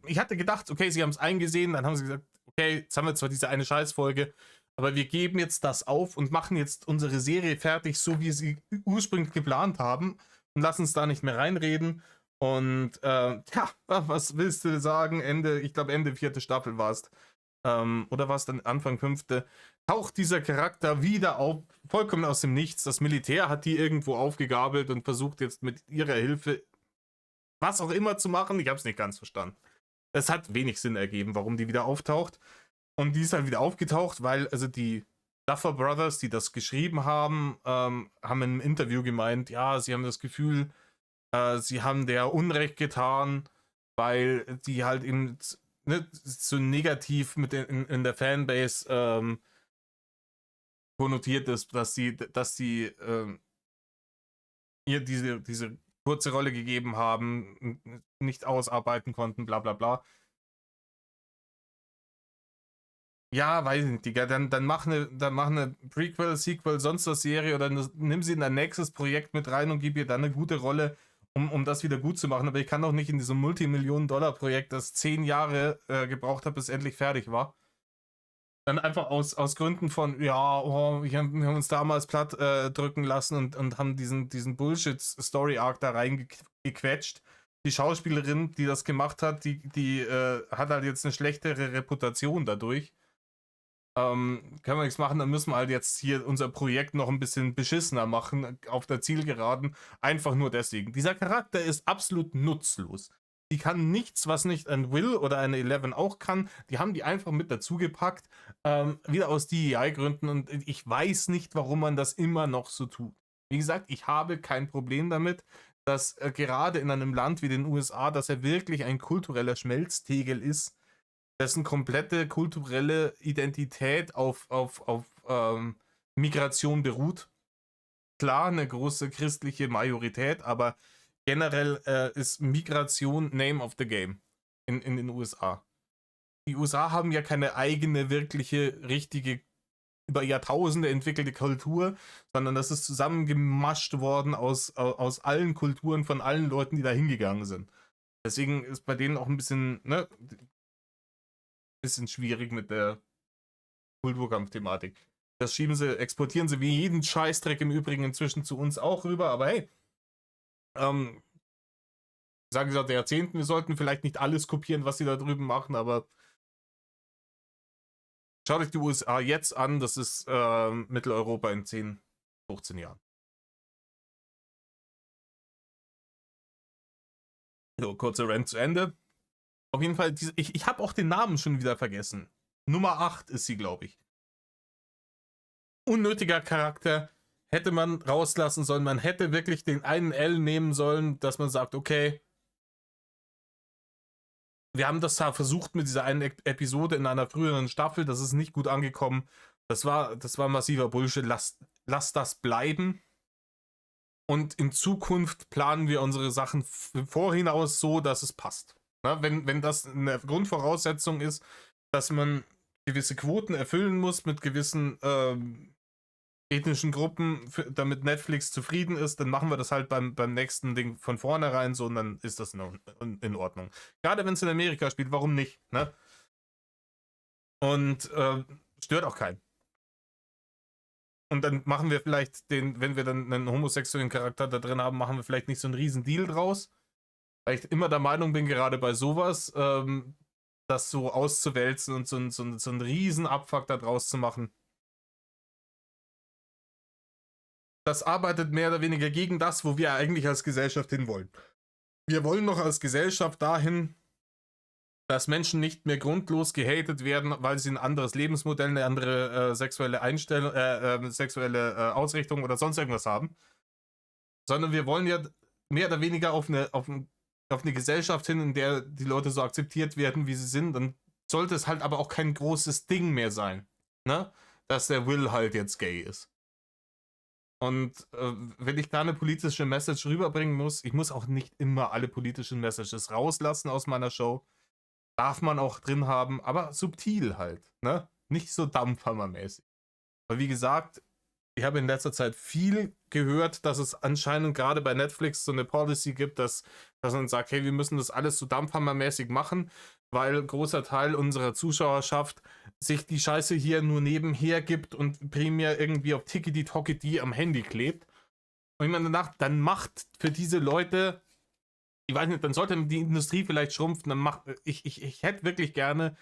ich hatte gedacht, okay, sie haben es eingesehen, dann haben sie gesagt, okay, jetzt haben wir zwar diese eine Scheißfolge, aber wir geben jetzt das auf und machen jetzt unsere Serie fertig, so wie sie ursprünglich geplant haben und lassen uns da nicht mehr reinreden. Und ja, was willst du sagen? Ich glaube Ende 4. Staffel war es. Oder war es dann Anfang 5. Taucht dieser Charakter wieder auf, vollkommen aus dem Nichts. Das Militär hat die irgendwo aufgegabelt und versucht jetzt mit ihrer Hilfe was auch immer zu machen. Ich habe es nicht ganz verstanden. Es hat wenig Sinn ergeben, warum die wieder auftaucht. Und die ist halt wieder aufgetaucht, weil also die Duffer Brothers, die das geschrieben haben, haben in einem Interview gemeint, ja, sie haben das Gefühl, sie haben der Unrecht getan, weil die halt eben so negativ mit in der Fanbase konnotiert ist, dass sie ihr diese kurze Rolle gegeben haben, nicht ausarbeiten konnten, bla bla bla. Ja, weiß ich nicht, Digga. Dann mach eine Prequel, Sequel, sonst was Serie oder nimm sie in dein nächstes Projekt mit rein und gib ihr dann eine gute Rolle, um das wieder gut zu machen. Aber ich kann doch nicht in diesem Multimillionen-Dollar-Projekt, das 10 Jahre gebraucht hat, bis endlich fertig war. Dann einfach aus Gründen von, ja, oh, wir haben uns damals platt drücken lassen und haben diesen Bullshit-Story-Arc da reingequetscht. Die Schauspielerin, die das gemacht hat, die hat halt jetzt eine schlechtere Reputation dadurch. Können wir nichts machen, dann müssen wir halt jetzt hier unser Projekt noch ein bisschen beschissener machen auf der Zielgeraden. Einfach nur deswegen. Dieser Charakter ist absolut nutzlos. Die kann nichts, was nicht ein Will oder eine Eleven auch kann. Die haben die einfach mit dazu gepackt. Wieder aus DEI-Gründen. Und ich weiß nicht, warum man das immer noch so tut. Wie gesagt, ich habe kein Problem damit, dass gerade in einem Land wie den USA, dass er wirklich ein kultureller Schmelztegel ist, dessen komplette kulturelle Identität auf Migration beruht. Klar, eine große christliche Majorität, aber generell ist Migration Name of the Game in den USA. Die USA haben ja keine eigene, wirkliche, richtige, über Jahrtausende entwickelte Kultur, sondern das ist zusammengemascht worden aus allen Kulturen von allen Leuten, die da hingegangen sind. Deswegen ist bei denen auch ein bisschen schwierig mit der Kulturkampf-Thematik. Das exportieren sie wie jeden Scheißdreck im Übrigen inzwischen zu uns auch rüber, aber hey, sagen sie seit Jahrzehnten, wir sollten vielleicht nicht alles kopieren, was sie da drüben machen, aber schaut euch die USA jetzt an, das ist Mitteleuropa in 10, 15 Jahren. So, kurzer Rant zu Ende. Auf jeden Fall, ich habe auch den Namen schon wieder vergessen. Nummer 8 ist sie, glaube ich. Unnötiger Charakter, hätte man rauslassen sollen. Man hätte wirklich den einen L nehmen sollen, dass man sagt, okay, wir haben das da versucht mit dieser einen Episode in einer früheren Staffel, das ist nicht gut angekommen. Das war massiver Bullshit. Lass das bleiben. Und in Zukunft planen wir unsere Sachen vorhinaus so, dass es passt. Na, wenn das eine Grundvoraussetzung ist, dass man gewisse Quoten erfüllen muss mit gewissen ethnischen Gruppen, damit Netflix zufrieden ist, dann machen wir das halt beim nächsten Ding von vornherein so und dann ist das in Ordnung. Gerade wenn es in Amerika spielt, warum nicht? Ne? Und stört auch keinen. Und dann machen wir vielleicht wenn wir dann einen homosexuellen Charakter da drin haben, machen wir vielleicht nicht so einen riesen Deal draus. Weil ich immer der Meinung bin, gerade bei sowas, das so auszuwälzen und so einen riesen Abfuck da draus zu machen. Das arbeitet mehr oder weniger gegen das, wo wir eigentlich als Gesellschaft hinwollen. Wir wollen doch als Gesellschaft dahin, dass Menschen nicht mehr grundlos gehatet werden, weil sie ein anderes Lebensmodell, eine andere sexuelle Einstellung, sexuelle Ausrichtung oder sonst irgendwas haben. Sondern wir wollen ja mehr oder weniger auf eine Gesellschaft hin, in der die Leute so akzeptiert werden, wie sie sind. Dann sollte es halt aber auch kein großes Ding mehr sein, ne? Dass der Will halt jetzt gay ist. Und wenn ich da eine politische Message rüberbringen muss, ich muss auch nicht immer alle politischen Messages rauslassen aus meiner Show. Darf man auch drin haben, aber subtil halt, ne? Nicht so dampfhammermäßig. Weil wie gesagt, ich habe in letzter Zeit viel gehört, dass es anscheinend gerade bei Netflix so eine Policy gibt, dass man sagt, hey, wir müssen das alles so dampfhammermäßig machen, weil ein großer Teil unserer Zuschauerschaft sich die Scheiße hier nur nebenher gibt und primär irgendwie auf Tickety-Tockety am Handy klebt. Und ich meine, danach, dann macht für diese Leute, ich weiß nicht, dann sollte die Industrie vielleicht schrumpfen, dann macht, ich hätte wirklich gerne,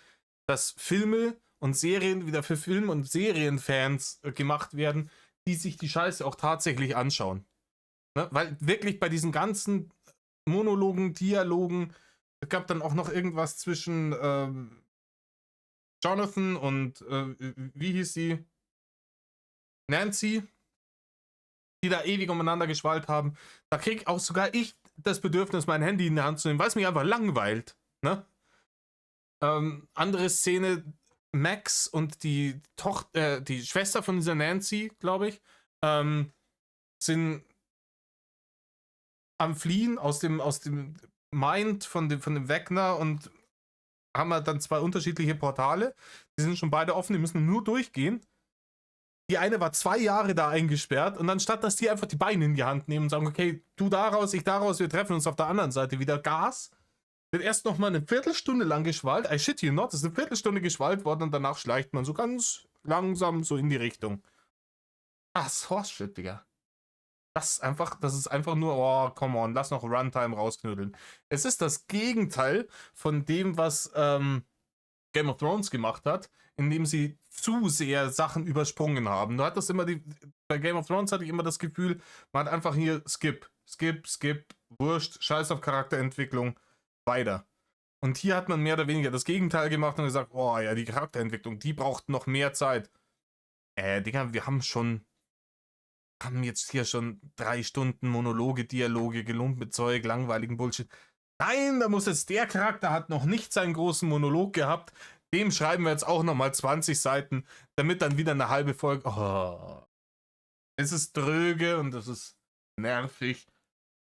dass Filme und Serien wieder für Film- und Serienfans gemacht werden, die sich die Scheiße auch tatsächlich anschauen. Ne? Weil wirklich bei diesen ganzen Monologen, Dialogen, es gab dann auch noch irgendwas zwischen Jonathan und wie hieß sie? Nancy, die da ewig umeinander geschwallt haben. Da krieg auch sogar ich das Bedürfnis, mein Handy in die Hand zu nehmen, weil es mich einfach langweilt. Ne? Andere Szene, Max und die Tochter, die Schwester von dieser Nancy, glaube ich, sind am Fliehen aus dem Mind von dem Wegner und haben halt dann zwei unterschiedliche Portale. Die sind schon beide offen, die müssen nur durchgehen. Die eine war 2 Jahre da eingesperrt und anstatt, dass die einfach die Beine in die Hand nehmen und sagen, okay, du daraus, ich daraus, wir treffen uns auf der anderen Seite wieder, Gas, wird erst noch mal eine Viertelstunde lang geschwallt. I shit you not, das ist eine Viertelstunde geschwallt worden und danach schleicht man so ganz langsam so in die Richtung. Ah, Horseshit, Digga. Das ist einfach nur, oh, come on, lass noch Runtime rausknödeln. Es ist das Gegenteil von dem, was Game of Thrones gemacht hat, indem sie zu sehr Sachen übersprungen haben. Du hattest immer bei Game of Thrones hatte ich immer das Gefühl, man hat einfach hier Skip, wurscht, scheiß auf Charakterentwicklung, weiter. Und hier hat man mehr oder weniger das Gegenteil gemacht und gesagt, oh ja, die Charakterentwicklung, die braucht noch mehr Zeit. Digga, wir haben jetzt hier schon 3 Stunden Monologe, Dialoge, gelumpt Zeug, langweiligen Bullshit. Nein, da muss jetzt der Charakter hat noch nicht seinen großen Monolog gehabt. Dem schreiben wir jetzt auch nochmal 20 Seiten, damit dann wieder eine halbe Folge. Oh. Es ist dröge und es ist nervig.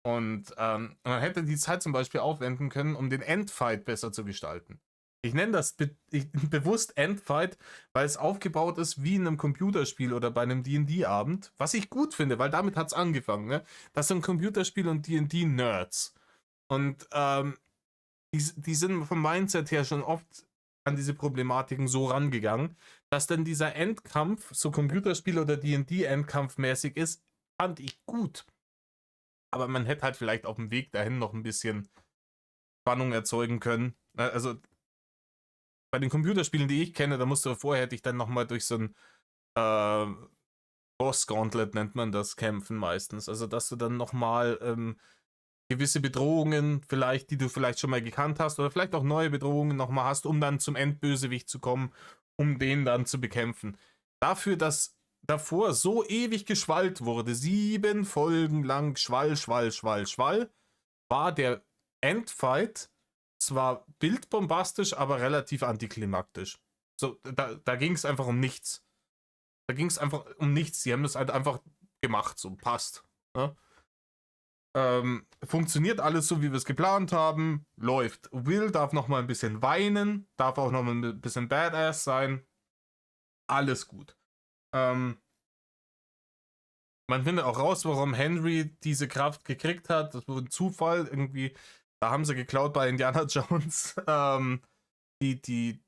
Und man hätte die Zeit zum Beispiel aufwenden können, um den Endfight besser zu gestalten. Ich nenne das bewusst Endfight, weil es aufgebaut ist wie in einem Computerspiel oder bei einem D&D-Abend, was ich gut finde, weil damit hat es angefangen. Ne? Das sind Computerspiel und D&D-Nerds. Und die sind vom Mindset her schon oft an diese Problematiken so rangegangen, dass dann dieser Endkampf, so Computerspiel oder D&D-Endkampf-mäßig ist, fand ich gut. Aber man hätte halt vielleicht auf dem Weg dahin noch ein bisschen Spannung erzeugen können. Also bei den Computerspielen, die ich kenne, da musst du vorher hätte ich dann nochmal durch so ein Boss Gauntlet nennt man das, kämpfen meistens. Also dass du dann nochmal gewisse Bedrohungen vielleicht, die du vielleicht schon mal gekannt hast oder vielleicht auch neue Bedrohungen nochmal hast, um dann zum Endbösewicht zu kommen, um den dann zu bekämpfen. Dafür, dass davor so ewig geschwallt wurde, 7 Folgen lang Schwall, war der Endfight zwar bildbombastisch, aber relativ antiklimaktisch. So, da ging es einfach um nichts. Da ging es einfach um nichts. Die haben das halt einfach gemacht, so passt. Ne? Funktioniert alles so, wie wir es geplant haben, läuft. Will darf noch mal ein bisschen weinen, darf auch noch mal ein bisschen Badass sein. Alles gut. Man findet auch raus, warum Henry diese Kraft gekriegt hat. Das war ein Zufall. Irgendwie, da haben sie geklaut bei Indiana Jones. Die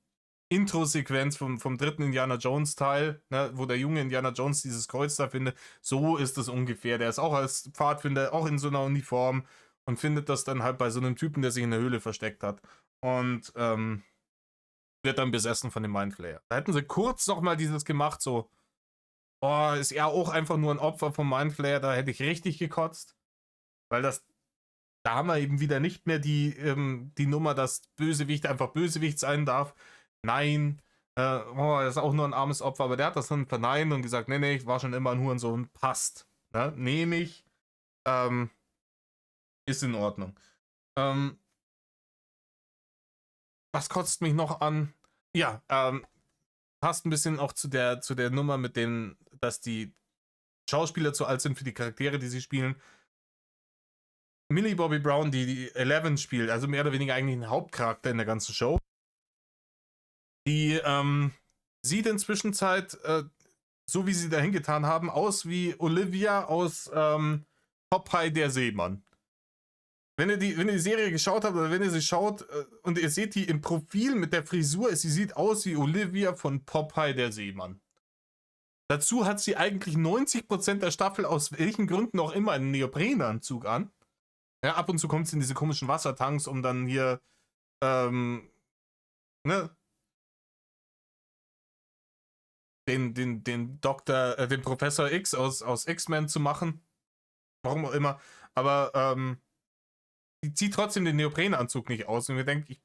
Intro-Sequenz vom dritten Indiana Jones-Teil, ne, wo der junge Indiana Jones dieses Kreuz da findet, so ist es ungefähr. Der ist auch als Pfadfinder, auch in so einer Uniform und findet das dann halt bei so einem Typen, der sich in der Höhle versteckt hat. Und wird dann besessen von dem Mindflayer. Da hätten sie kurz nochmal dieses gemacht, so, oh, ist er auch einfach nur ein Opfer vom Mindflayer, da hätte ich richtig gekotzt. Weil da haben wir eben wieder nicht mehr die Nummer, dass Bösewicht einfach Bösewicht sein darf. Nein, er ist auch nur ein armes Opfer, aber der hat das dann verneint und gesagt, nee, ich war schon immer ein Hurensohn, passt. Ne? Nehme ich, ist in Ordnung. Was kotzt mich noch an? Ja, passt ein bisschen auch zu der Nummer mit dem, dass die Schauspieler zu alt sind für die Charaktere, die sie spielen. Millie Bobby Brown, die Eleven spielt, also mehr oder weniger eigentlich ein Hauptcharakter in der ganzen Show, die sieht inzwischen so wie sie dahin getan haben, aus wie Olivia aus Popeye der Seemann. Wenn ihr die Serie geschaut habt oder wenn ihr sie schaut und ihr seht die im Profil mit der Frisur, sie sieht aus wie Olivia von Popeye der Seemann. Dazu hat sie eigentlich 90% der Staffel aus welchen Gründen auch immer einen Neoprenanzug an. Ja, ab und zu kommt sie in diese komischen Wassertanks, um dann hier ne, den Professor X aus X-Men zu machen. Warum auch immer. Aber die zieht trotzdem den Neoprenanzug nicht aus. Und mir denke, ich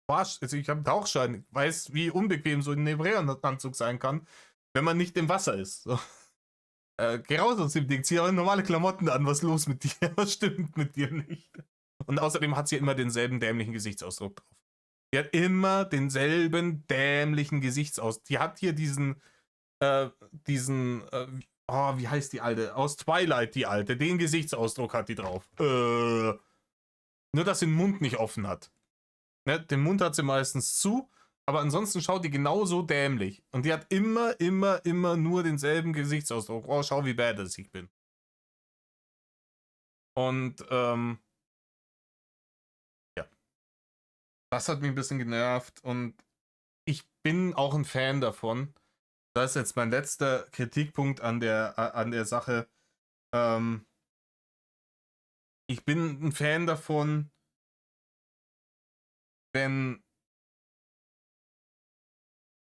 habe einen Tauchschein. Ich weiß, wie unbequem so ein Neoprenanzug sein kann, wenn man nicht im Wasser ist. So. Geh raus aus dem Ding, zieh aber normale Klamotten an. Was ist los mit dir? Was stimmt mit dir nicht? Und außerdem hat sie immer denselben dämlichen Gesichtsausdruck drauf. Die hat immer denselben dämlichen Gesichtsausdruck. Die hat hier diesen wie heißt die alte? Aus Twilight, die alte. Den Gesichtsausdruck hat die drauf. Nur, dass sie den Mund nicht offen hat. Ne? Den Mund hat sie meistens zu, aber ansonsten schaut die genauso dämlich. Und die hat immer nur denselben Gesichtsausdruck. Oh, schau, wie badass ich bin. Und, ja. Das hat mich ein bisschen genervt und ich bin auch ein Fan davon. Das ist jetzt mein letzter Kritikpunkt an der Sache. Ich bin ein Fan davon, wenn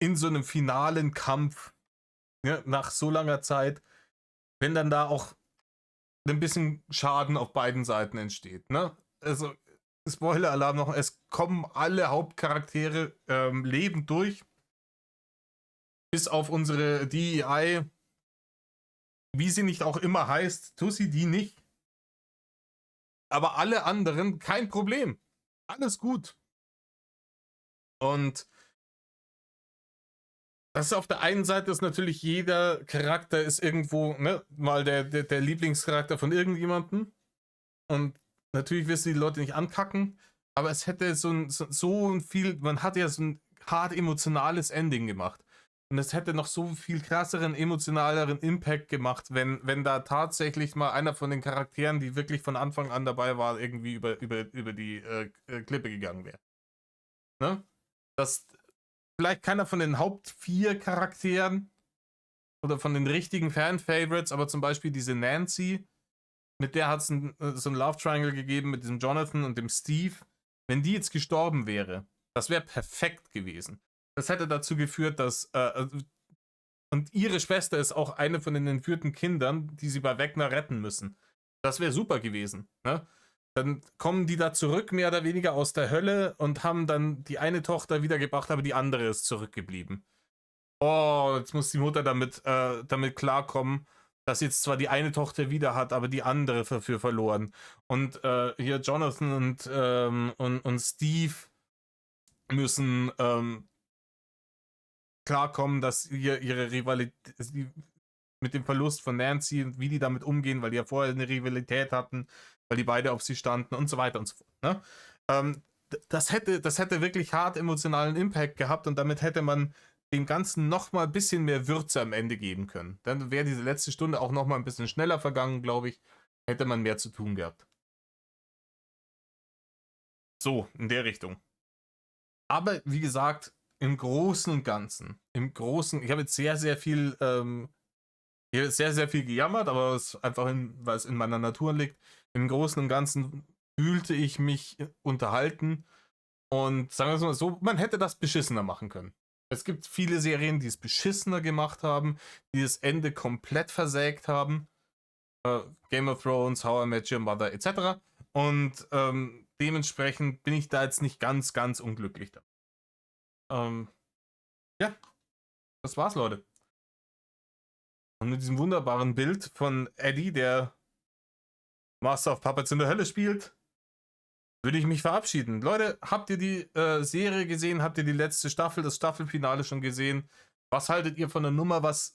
in so einem finalen Kampf, ja, nach so langer Zeit, wenn dann da auch ein bisschen Schaden auf beiden Seiten entsteht. Ne? Also, Spoiler-Alarm noch, es kommen alle Hauptcharaktere lebend durch. Bis auf unsere DEI, wie sie nicht auch immer heißt, Tussi die nicht. Aber alle anderen, kein Problem. Alles gut. Und das ist auf der einen Seite ist natürlich jeder Charakter ist irgendwo, ne, mal der Lieblingscharakter von irgendjemandem. Und natürlich wirst du die Leute nicht ankacken, aber es hätte so ein viel, man hat ja so ein hart emotionales Ending gemacht. Und es hätte noch so viel krasseren, emotionaleren Impact gemacht, wenn da tatsächlich mal einer von den Charakteren, die wirklich von Anfang an dabei war, irgendwie über die Klippe gegangen wäre. Ne? Dass vielleicht keiner von den Haupt 4 Charakteren oder von den richtigen Fan-Favorites, aber zum Beispiel diese Nancy, mit der hat es so ein Love Triangle gegeben mit diesem Jonathan und dem Steve. Wenn die jetzt gestorben wäre, das wäre perfekt gewesen. Das hätte dazu geführt, dass und ihre Schwester ist auch eine von den entführten Kindern, die sie bei Wegner retten müssen. Das wäre super gewesen. Ne? Dann kommen die da zurück, mehr oder weniger aus der Hölle und haben dann die eine Tochter wiedergebracht, aber die andere ist zurückgeblieben. Oh, jetzt muss die Mutter damit klarkommen, dass jetzt zwar die eine Tochter wieder hat, aber die andere dafür verloren. Und hier Jonathan und Steve müssen klarkommen, dass ihre Rivalität mit dem Verlust von Nancy und wie die damit umgehen, weil die ja vorher eine Rivalität hatten, weil die beide auf sie standen und so weiter und so fort. Ne? Das hätte wirklich hart emotionalen Impact gehabt und damit hätte man dem Ganzen nochmal ein bisschen mehr Würze am Ende geben können. Dann wäre diese letzte Stunde auch nochmal ein bisschen schneller vergangen, glaube ich. Hätte man mehr zu tun gehabt. So, in der Richtung. Aber wie gesagt, im Großen und Ganzen, ich habe jetzt sehr viel gejammert, aber es einfach, weil es in meiner Natur liegt. Im Großen und Ganzen fühlte ich mich unterhalten und sagen wir es mal so, man hätte das beschissener machen können. Es gibt viele Serien, die es beschissener gemacht haben, die das Ende komplett versägt haben. Game of Thrones, How I Met Your Mother etc. Und dementsprechend bin ich da jetzt nicht ganz unglücklich da. Ja, das war's, Leute. Und mit diesem wunderbaren Bild von Eddie, der Master of Puppets in der Hölle spielt, würde ich mich verabschieden. Leute, habt ihr die Serie gesehen? Habt ihr die letzte Staffel, das Staffelfinale schon gesehen? Was haltet ihr von der Nummer? Was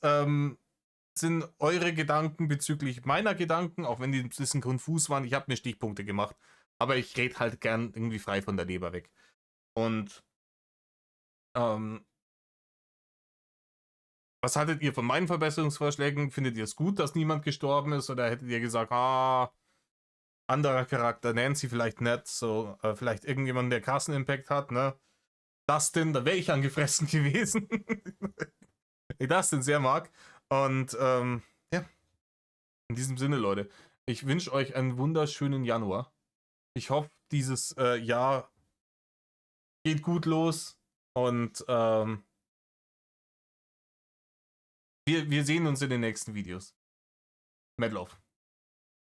sind eure Gedanken bezüglich meiner Gedanken, auch wenn die ein bisschen konfus waren. Ich habe mir Stichpunkte gemacht, aber ich rede halt gern irgendwie frei von der Leber weg. Und ähm, was haltet ihr von meinen Verbesserungsvorschlägen? Findet ihr es gut, dass niemand gestorben ist? Oder hättet ihr gesagt, anderer Charakter, Nancy vielleicht nicht, so vielleicht irgendjemand, der krassen Impact hat, ne? Dustin, da wäre ich angefressen gewesen. Ich Dustin sehr mag. Und ja, in diesem Sinne, Leute, ich wünsche euch einen wunderschönen Januar. Ich hoffe, dieses Jahr geht gut los und wir sehen uns in den nächsten Videos. Mad Love.